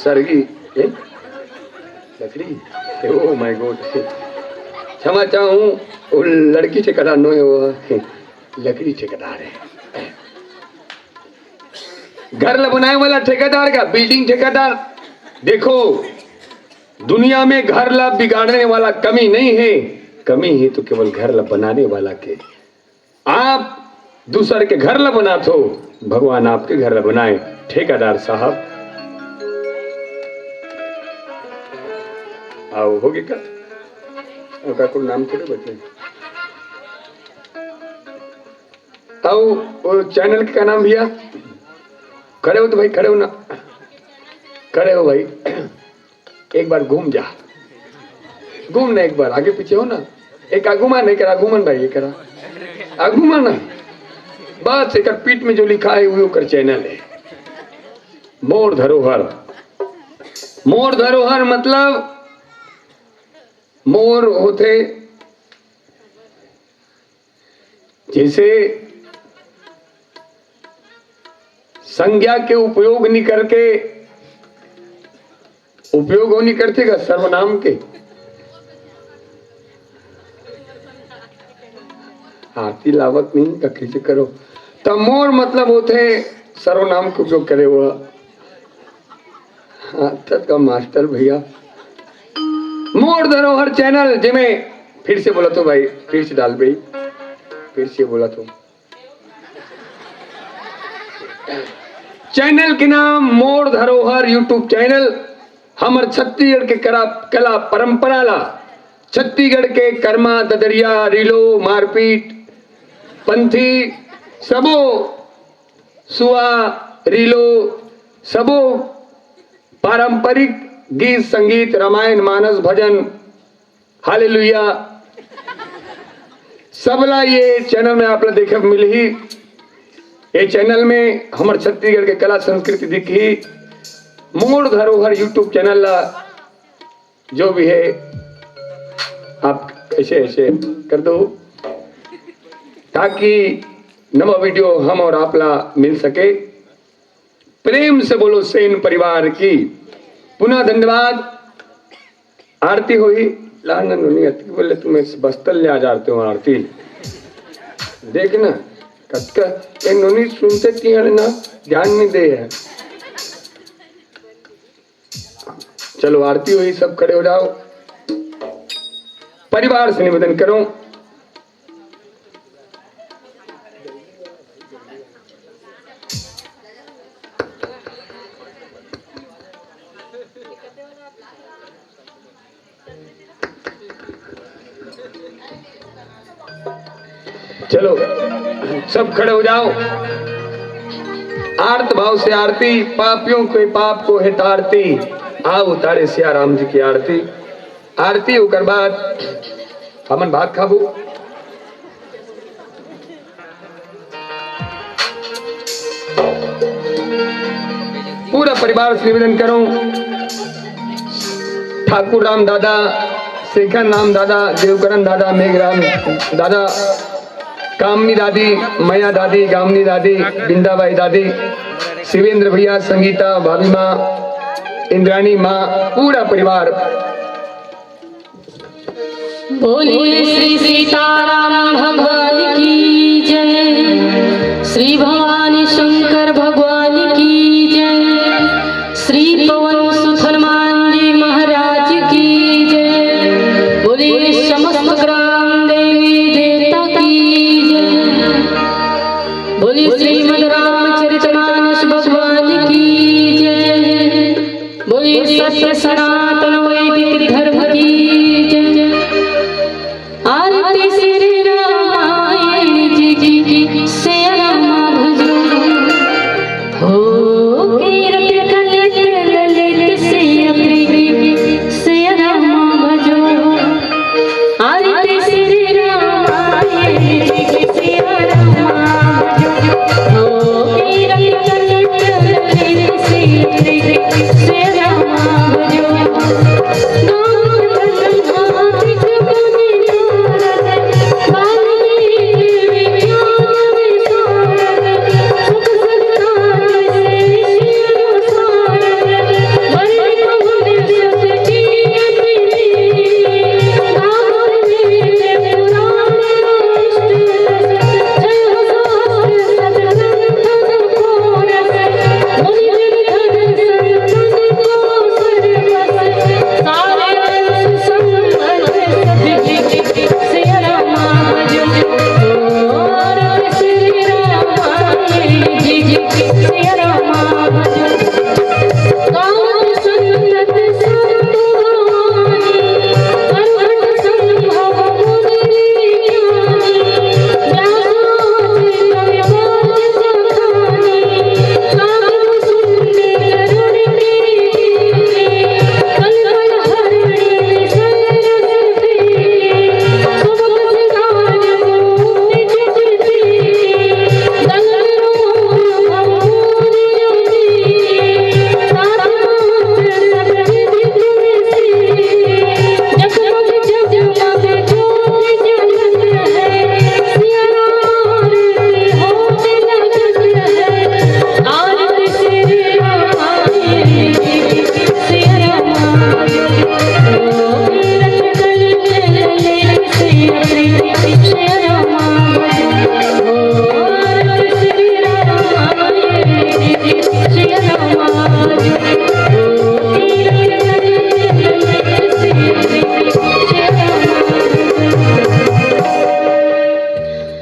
सरगी लकड़ी, oh my God, क्षमा चाहूँ, वो लड़की ठेकेदार नो है, वो लकड़ी ठेकेदार है। घर बनाने वाला ठेकेदार का, बिल्डिंग ठेकेदार। देखो दुनिया में घर ला बिगाड़ने वाला कमी नहीं है, कमी है तो केवल घर ला बनाने वाला के। आप दूसर के घर ला बना तो भगवान आपके घर ला बनाए। ठेकेदार साहब आओ, होगी क्या उनका कोई नाम थोड़े बचे। आओ, वो चैनल का नाम भैया, खड़े हो तो भाई, खड़े हो ना, खड़े हो भाई, एक बार घूम जा, घूम ना एक बार, आगे पीछे हो ना, एक आगुमान, एक आगुमान भाई, एक आगुमान ना, बस एक पीठ में जो लिखा है वो कर चैनल है मोर धरोहर। मोर धरोहर मतलब मोर होते जैसे संज्ञा के उपयोग नहीं करके, उपयोग हो नहीं करते का सर्वनाम के, आरती लावत नहीं का खींच करो, तो मोर मतलब होते सर्वनाम का उपयोग करे हुआ। तक का मास्टर भैया, मोर धरोहर चैनल जिमें फिर से बोला तो भाई, फिर से डाल भाई, फिर से बोला तो चैनल के नाम मोर धरोहर यूट्यूब चैनल। हमर छत्तीसगढ़ के कला परंपरा ला, छत्तीसगढ़ के कर्मा ददरिया रीलो मारपीट पंथी सबो सुआ रीलो सबो पारंपरिक गीत संगीत रामायण मानस भजन हालेलुया सबला ये चैनल में आप देखे मिली ही। ये चैनल में हमारे छत्तीसगढ़ के कला संस्कृति दिखी। मोर धरोहर यूट्यूब चैनल ला जो भी है आप ऐसे ऐसे कर दो ताकि नवा वीडियो हम और आप ला मिल सके। प्रेम से बोलो सेन परिवार की पुनः धन्यवाद। आरती हुई लाना नहीं आती बोले तुम्हें बस्तल ले आ जाते हो आरती देखना कटका ये नोनी सुनते थी ना ध्यान नहीं दे है। चलो आरती हुई, सब खड़े हो जाओ, परिवार से निवेदन करो। चलो सब खड़े हो जाओ। आर्त भाव से आरती, पापियों के पाप को हितारती, आओ उतारे सिया राम जी की आरती। आरती होकर बाद हमन भात खाबू। पूरा परिवार से निवेदन करूं, ठाकुर राम दादा, शेखर राम दादा, देवकरण दादा, मेघराम दादा, कामनी दादी, मैया दादी, गामनी दादी, बिंदाबाई दादी, शिवेंद्र भैया, संगीता भाभी माँ, इंद्राणी माँ, पूरा परिवार बोलिए श्री सीताराम भगवान की जय, श्री भवानी शंकर भगवान की जय, श्री पवन सुत हनुमान जी महाराज की जय, बोलिए समस्त ग्राम देवी देवता की जय, बोलिए श्रीमद रामचरितमानस भगवान की जय, बोलिए सत्य सनातन वैदिक धर्म की जय। आरती श्री रामायण जी से राम भजो, हो कीर्त कलित ललित से राम भजो। आरती श्री रामायण जी से राम भजो, हो कीर्त कलित ललित से राम भजो।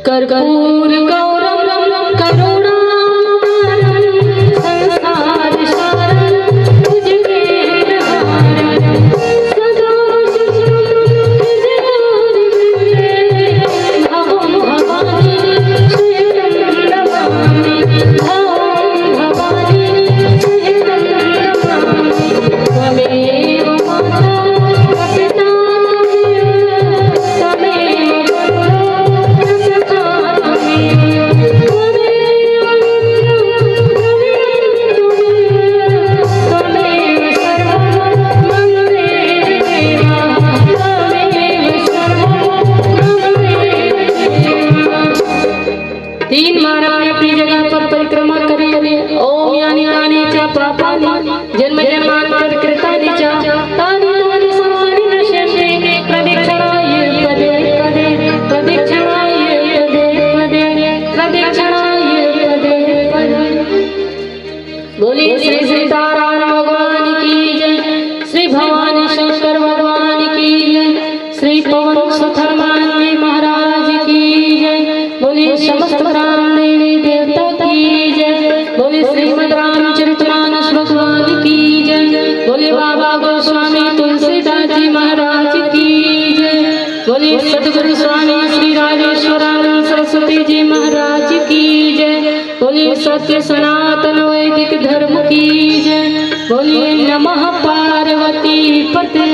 कर्पूर गौरम करुणावतारम संसार सारम भुजगेन्द्रहारम सदा भवं भवानी सहितं नमामि भवं भवानी सहितं नमामि त्वमेव माता पिता त्वमेव तीन बार अपनी जगह पर परिक्रमा करिए। ओम यानी यानी च पापानि जन्म जन्मांतर कृतानि च तानि तानि सर्वाणि नश्यन्ते प्रदक्षिणाय पदे पदे प्रदक्षिणाय पदे पदे प्रदक्षिणाय पदे पदे। बोलिए श्री सीताराम भगवान की जय, श्री भवानी शंकर भगवान की जय, श्री पवन सुत हनुमान जी महाराज की जय। बोलिए समस्त राम देवी देवता की जय। बोलिए श्रीमद रामचरितमानस भगवान की जय। बोलिए बाबा गोस्वामी तुलसीदास जी महाराज की जय। बोलिए सदगुरु स्वामी श्री राजेश्वरानंद सरस्वती जी महाराज की जय। बोलिए सत्य सनातन वैदिक धर्म की जय। बोलिए नमः पार्वती पते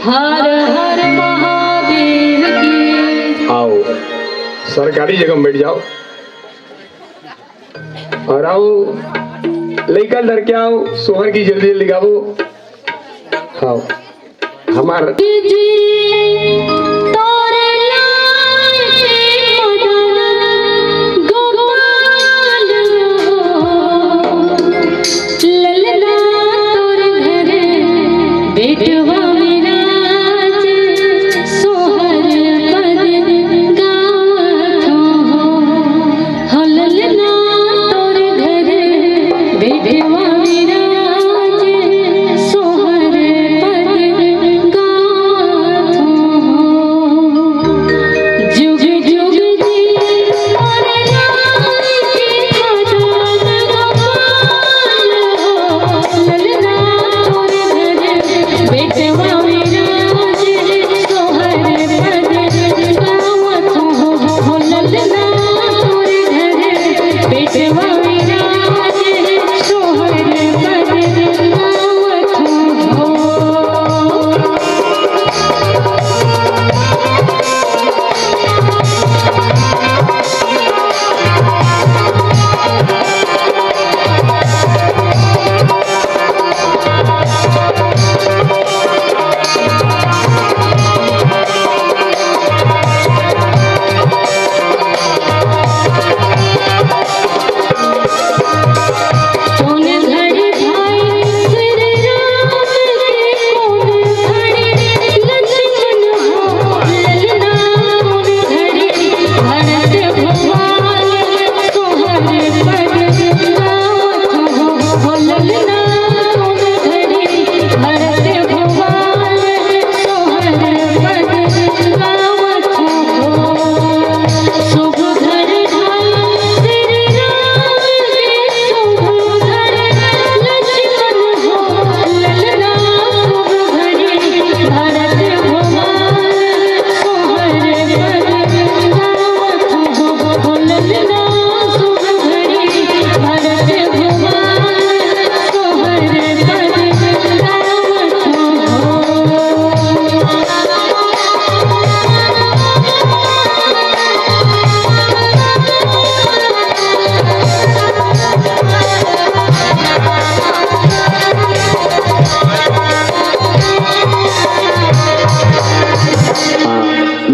हर हर महादेव की। आओ सरकारी जगह में बैठ जाओ और आओ लेकर लड़के आओ, सोहर की जल्दी जल्दी गाओ। हाँ हमार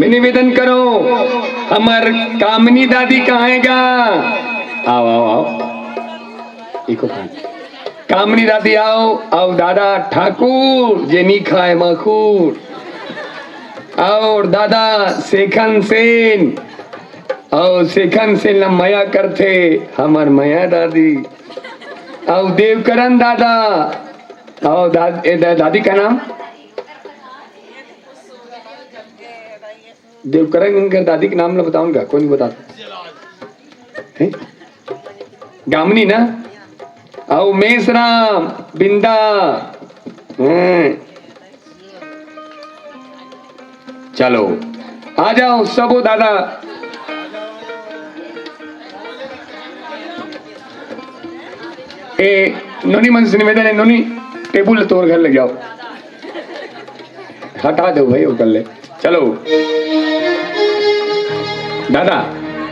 निवेदन करो। हमार कामनी दादी कहाँ है गा? आओ आओ आओ, इको खान कामनी दादी आओ आओ दादा ठाकुर जे नहीं खाए मखूर आओ और दादा शेखन सेन आओ शेखन सेन ना मया करते हमार मया दादी आओ देवकरण दादा आओ दादी का नाम देवकरण इनका दादी के नाम ना बताऊंगा कौन नहीं बता गामनी ना आओ मेसराम बिंदा चलो आ जाओ सबो दादा ए नोनी मन से निवेदन है नोनी टेबल तोड़ घर ले जाओ हटा दो भाई वो कर ले चलो दादा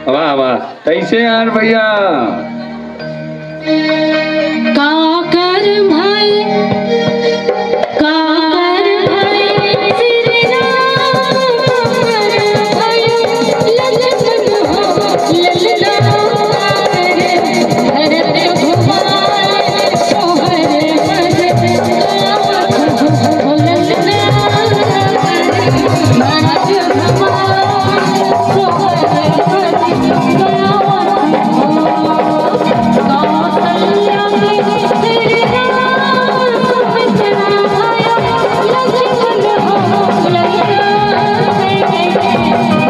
वाह वाह कैसे यार भैया काकर भाई श्री राम भाई ललन हो ललना रे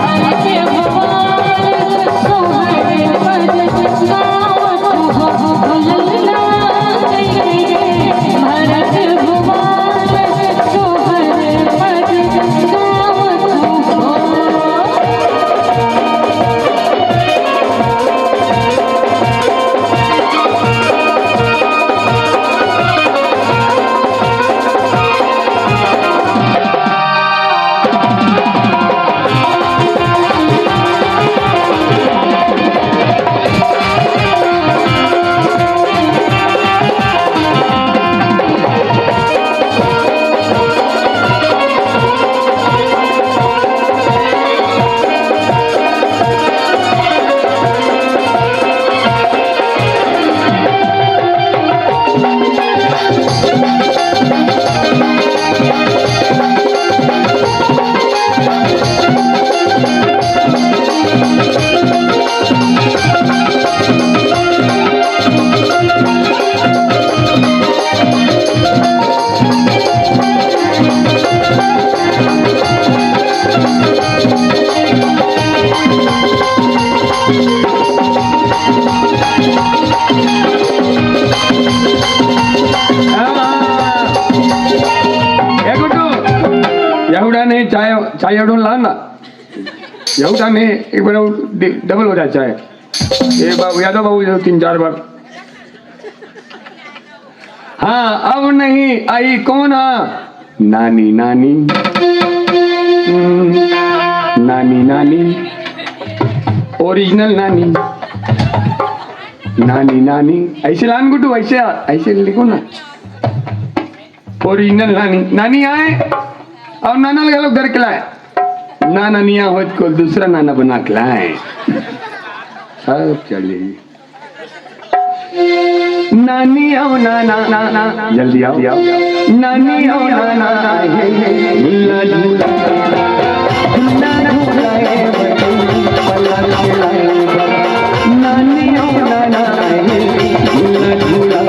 भरत भुवन सोहर मद गावत हो ललना भरत भुवन सोहर मद चाय ऑर्डर ला ना एवढा नहीं एक बार डबल हो जाए चाय ये बाबू यादव बाबू 3-4 बार हाँ अब नहीं आई कौन नानी नानी नानी नानी ओरिजिनल नानी नानी नानी ऐसे लान गुड्डू ऐसे ऐसे लिखो ना ओरिजिनल नानी नानी आए और नाना लगा लोग घर के लाए नाना निया हो को दूसरा नाना बना के लाए सब चलिए नानी आओ नाना नाना जल्दी आओ नानी आओ नाना झूला झूला नानी आओ नाना झूला झूला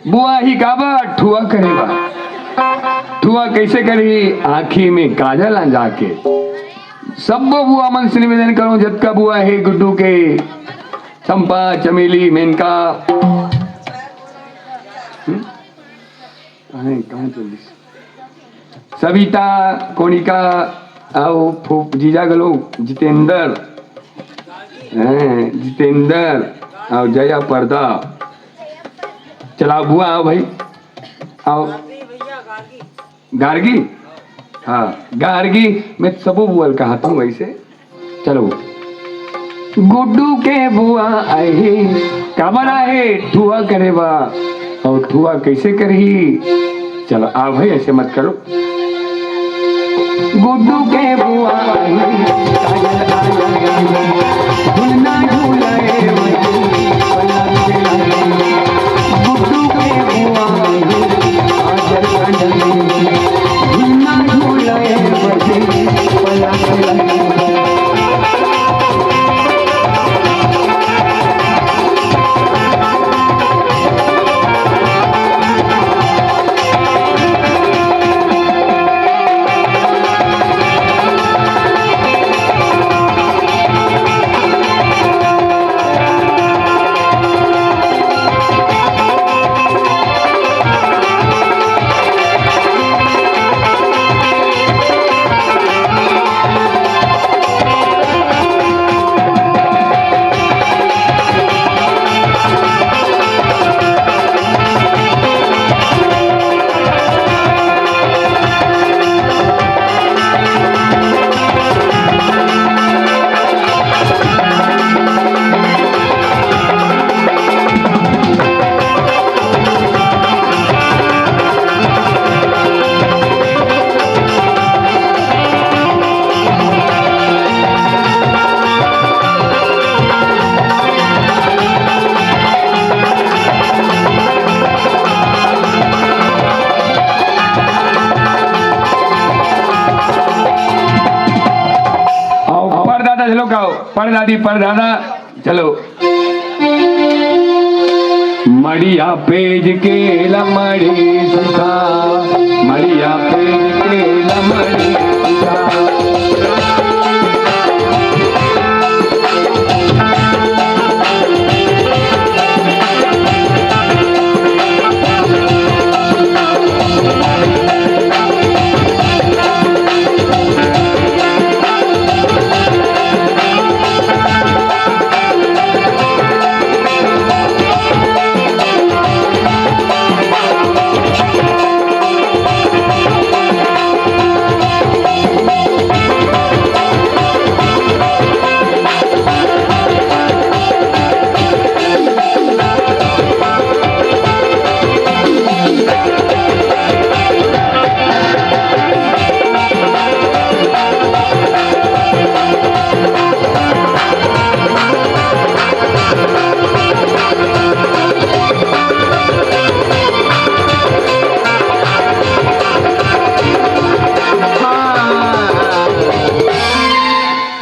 बुआ ही गाबा ठुआ करेगा ठुआ कैसे करी आँखी में काजल आ जाके। सब बुआ मन से निवेदन करो जतका बुआ है गुड्डू के, चंपा चमेली मेनका कहाँ चल सविता कोनिका आओ फूफ जीजा गलो जितेंद्र जितेंद्र आओ जया पर्दा। चलाओ बुआ आओ भाई आओ। गार्गी हाँ गार्गी मैं सबो बुआ कहता हूँ वैसे। चलो गुड्डू के बुआ आए काबर आए ठुआ करे बा और ठुआ कैसे करही। चलो आओ भाई ऐसे मत करो। गुड्डू के बुआ आए झूलना झूलाए गुड्डू के बुआ झूलना झूलाए परदादी परदादा। चलो मड़िया पेज के लमड़ी सुखा मड़िया पेज के लमड़ी सुखा।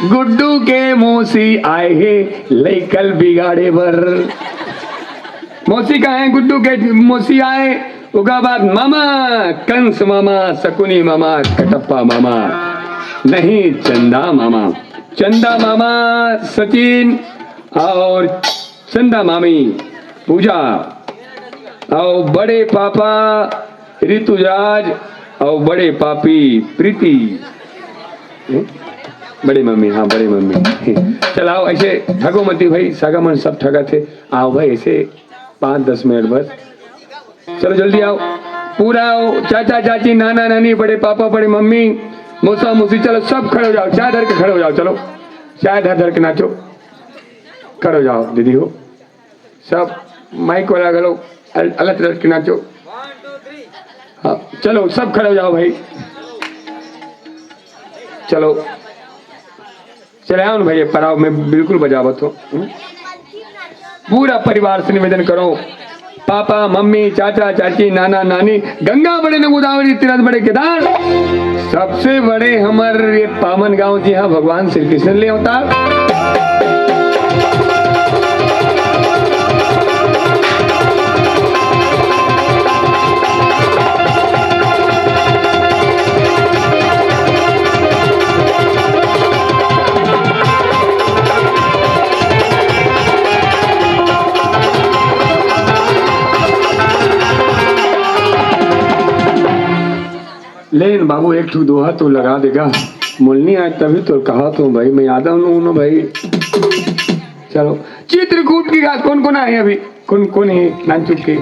गुड्डू के मौसी आए हैं लेकल बिगाड़े बर। मौसी का है गुड्डू के मौसी आए उगा बाद मामा कंस मामा शकुनी मामा कटप्पा मामा नहीं चंदा मामा। चंदा मामा सचिन और चंदा मामी पूजा और बड़े पापा ऋतुराज और बड़े पापी प्रीति। बड़ी मम्मी हाँ बड़ी मम्मी। चलाओ ऐसे ठगो मती भाई सागा मन सब ठगा थे। आओ भाई ऐसे 5-10 मिनट बस। चलो जल्दी आओ पूरा आओ। चाचा चाची नाना नानी बड़े पापा बड़ी मम्मी मौसा मौसी चलो सब खड़े हो जाओ। चाय धर के खड़े हो जाओ। चलो चाय धर धर के नाचो। खड़े हो जाओ दीदी हो सब माइक वाला गलो अलग अलग के नाचो। हाँ चलो सब खड़े हो जाओ भाई। चलो चले आओ भाई पराव में बिल्कुल बजावत हो। पूरा परिवार से निवेदन करो पापा मम्मी चाचा चाची नाना नानी गंगा बड़े न गोदावरी तीरथ बड़े केदार सबसे बड़े हमारे ये पावन गांव जी हाँ भगवान श्री कृष्ण ले अवतार। बहन बाबू एक ठू दोहा तो लगा देगा। मुलनी आज तभी तो कहा तो भाई मैं याद हूँ भाई। चलो चित्रकूट की घाट कौन कौन आए अभी? कौन कौन है नाम चुप के?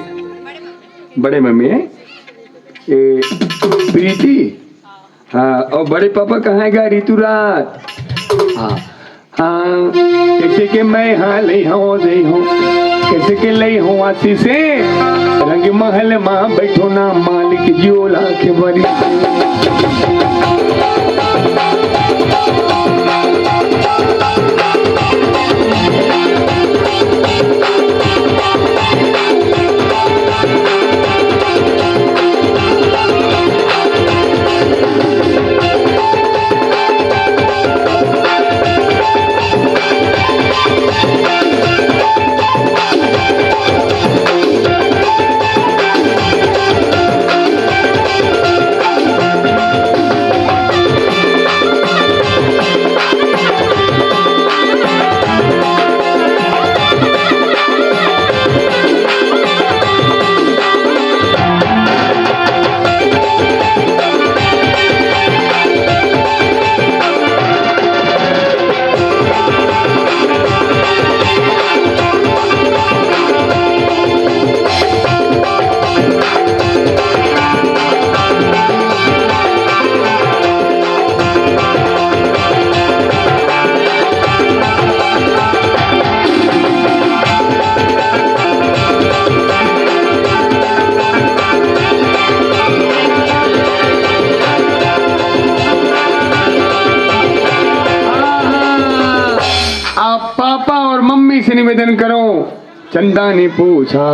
बड़े मम्मी है ये प्रीति, हाँ, और बड़े पापा कहाँ गए? ऋतुराज, हाँ हाँ। कैसे के मैं हाँ ले हूँ दे हूँ, कैसे के ले हूँ आती से रंग महल माँ बैठो ना मालिक जियोला के बरी। पापा और मम्मी से निवेदन करो, चंदा ने पूछा।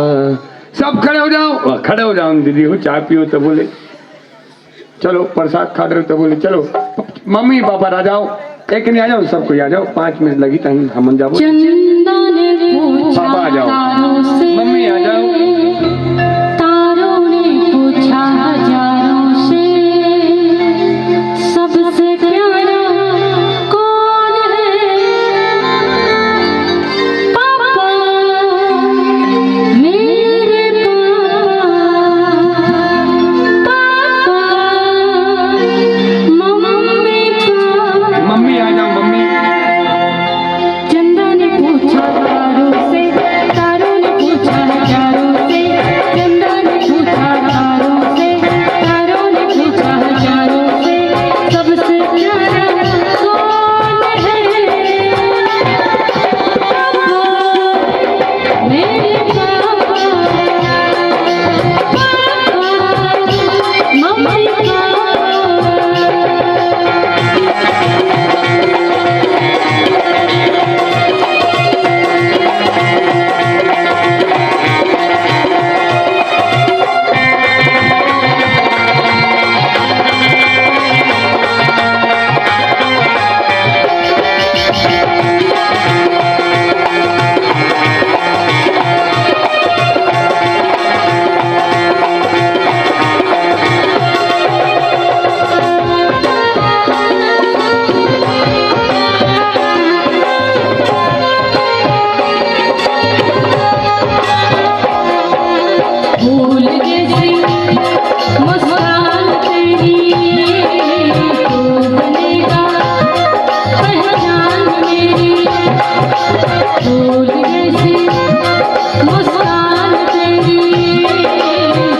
सब खड़े हो जाओ, खड़े हो जाओ दीदी हो, चाय पियो तो बोले चलो, प्रसाद खा रहे हो तो बोले चलो। मम्मी पापा आ जाओ, एक नहीं आ जाओ, सबको आ जाओ, 5 मिनट लगी टाइम हम जाओ। पापा आ जाओ, मम्मी आ जाओ। तारों ने पूछा हजारों से, सबसे प्यारा कौन है? पापा, मेरे पापा, मम्मी पापा। मम्मी आ जाओ, मम्मी। चंदा ने पूछा तारों से, तारों ने पूछा हजारों से, चंदा ने पूछा तारों से, तारों ने पूछा हजारों से, सबसे प्यारा कौन है? मेरे पापा, मम्मी पापा। भूल जैसी मुस्कान तेरी, तू बनेगा पहचान मेरी। भूल जैसी मुस्कान तेरी,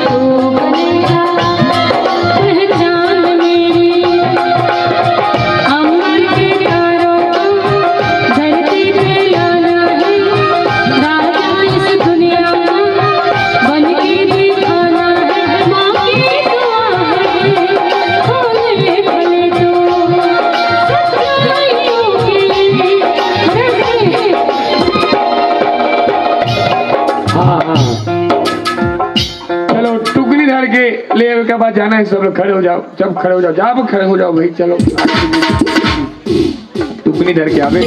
तू बनेगा पहचान मेरी। अमर के तारों को धरती पे लाना है, राजा इस दुनिया में बन के दिखाना है। माँ की दुआ है, भोले भले तो सच्चाइयों के रहे। हाँ हाँ, चलो टुकनी धर के ले के बाद जाना है। सब लोग खड़े हो जाओ, सब खड़े हो जाओ, जहाँ खड़े हो जाओ भाई। चलो टुकनी धर के आवे,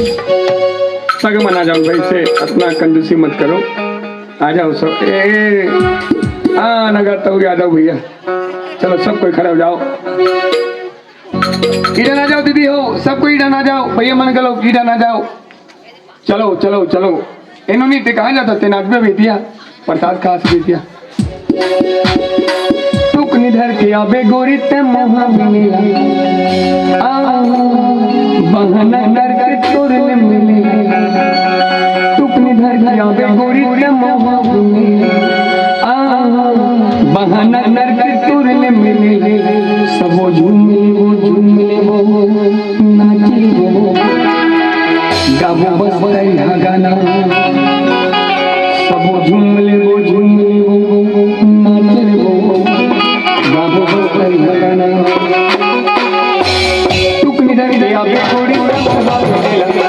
सग मना जाओ भाई से, अपना कंजूसी मत करो। आ जाओ सब, हाँ नगर तो आ जाओ भैया। चलो सब कोई खड़े हो जाओ, ईडन आ जाओ दीदी हो, सबको ईडन आ जाओ, भैया मन गलो ईडन आ जाओ। चलो चलो चलो, इन्होंने कहा जाता तेनाज में भी दिया, प्रसाद खास भी दिया। टुकनी टुकनी धर के आबे गोरी ते मोहा मिलेला बहाना करके तोरने मिलेला टुकनी धर के आबे गोरी ते मोहा मिलेला बहाना करके तोरने मिलेला सबो झूमे वो नाचे वो गाबो बस करिया गाना सबो झूमे वो नाचे वो गाबो बस करिया गाना टुकनी धर के आबे गोरी ते मोहा मिलेला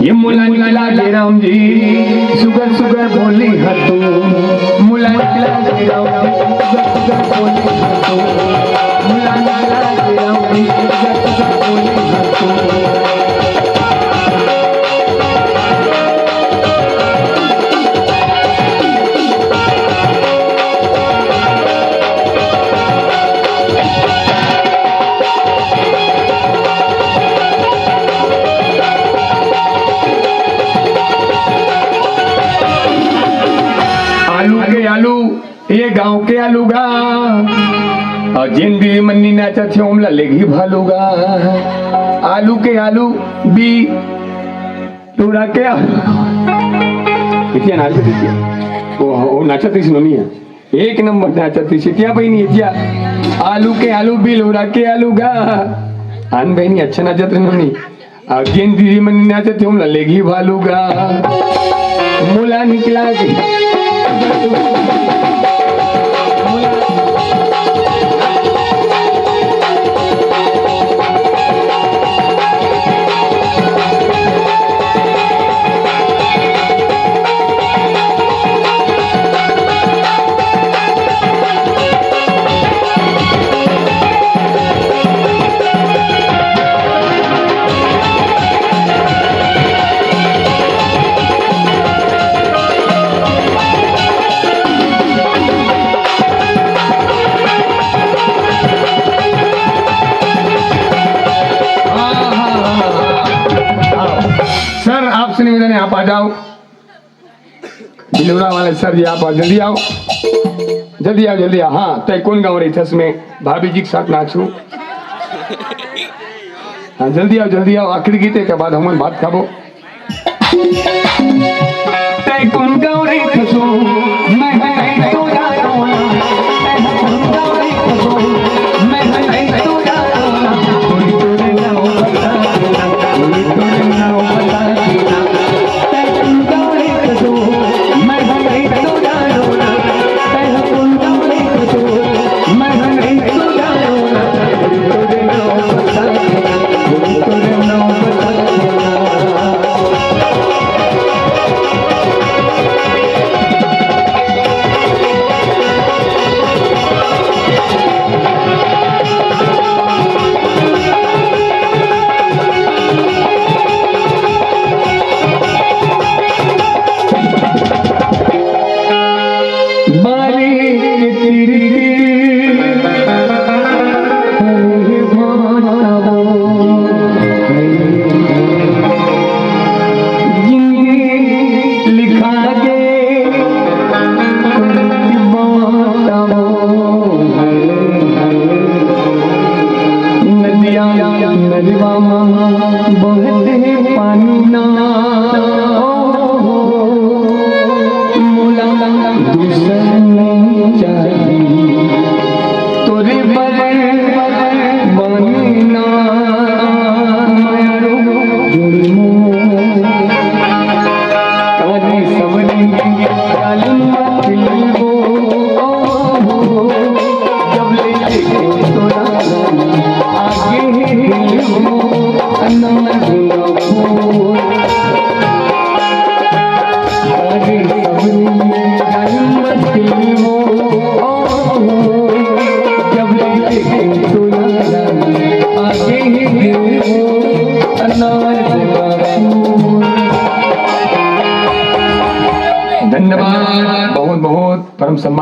ये मुला निकला के राम जी सुगर सुगर बोली हतो मुला निकला के राम जी सुगर सुगर बोली हतो मुला निकला के राम जी सुगर सुगर बोली हतो आलू ये गांव के आलूगा और जिन भी मन्नी नाचा थे ओमला लेगी भालूगा आलू के आलू बी टूरा के किती नाच किती ओ नाचत थी सुनो नहीं एक नंबर नाचत थी सिटिया बहनी इतिया आलू के आलू बी लोरा के आलूगा आन बहनी अच्छा नाचत रही नहीं और जिन भी मन्नी नाचा थे ओमला लेगी भालूगा मुला निकला के निवेदन है आप आ जाओ बिलोरा वाले सर जी आप जल्दी आओ जल्दी आओ हाँ तो कौन गाँव रही थस में भाभी जी के साथ नाचू हाँ जल्दी आओ आखिरी गीते के बाद हम बात खाबो कौन गाँव रही थसो मैं तो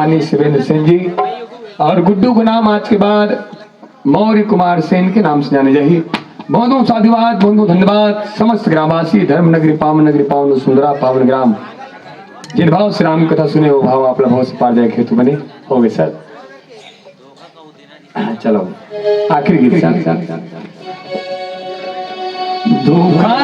भवानी शिवेंद्र सेन जी, और गुड्डू को नाम आज के बाद मौर्य कुमार सेन के नाम से जाने जाइए। बहुत बहुत साधुवाद, बहुत बहुत धन्यवाद समस्त ग्रामवासी, धर्म नगरी पावन सुंदरा पावन ग्राम। जिन भाव श्री राम कथा सुने वो भाव आप भाव से पार जाए हेतु बने हो गए सर। चलो आखिरी गीत धोखा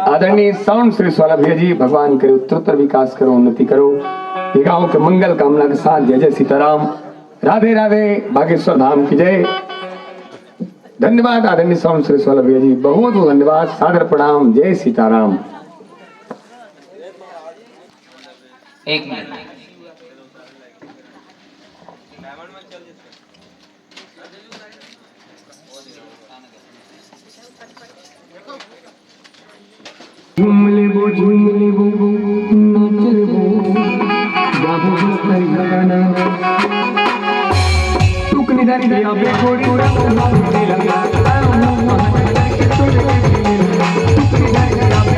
आदरणीय साउंड श्री स्वाला भैया जी, भगवान करे उत्तरोत्तर विकास करो, उन्नति करो, ये गांव के मंगल कामना के साथ जय जय सीताराम, राधे राधे, बागेश्वर धाम की जय। धन्यवाद आदरणीय साउंड श्री स्वाला भैया जी, बहुत बहुत धन्यवाद, सादर प्रणाम, जय सीताराम। एक मिनट झूम लेबो नाच लेबो गाबो हर गाना टुक निधारी दिया बेकोड़ी लगा टुक निधारी दिया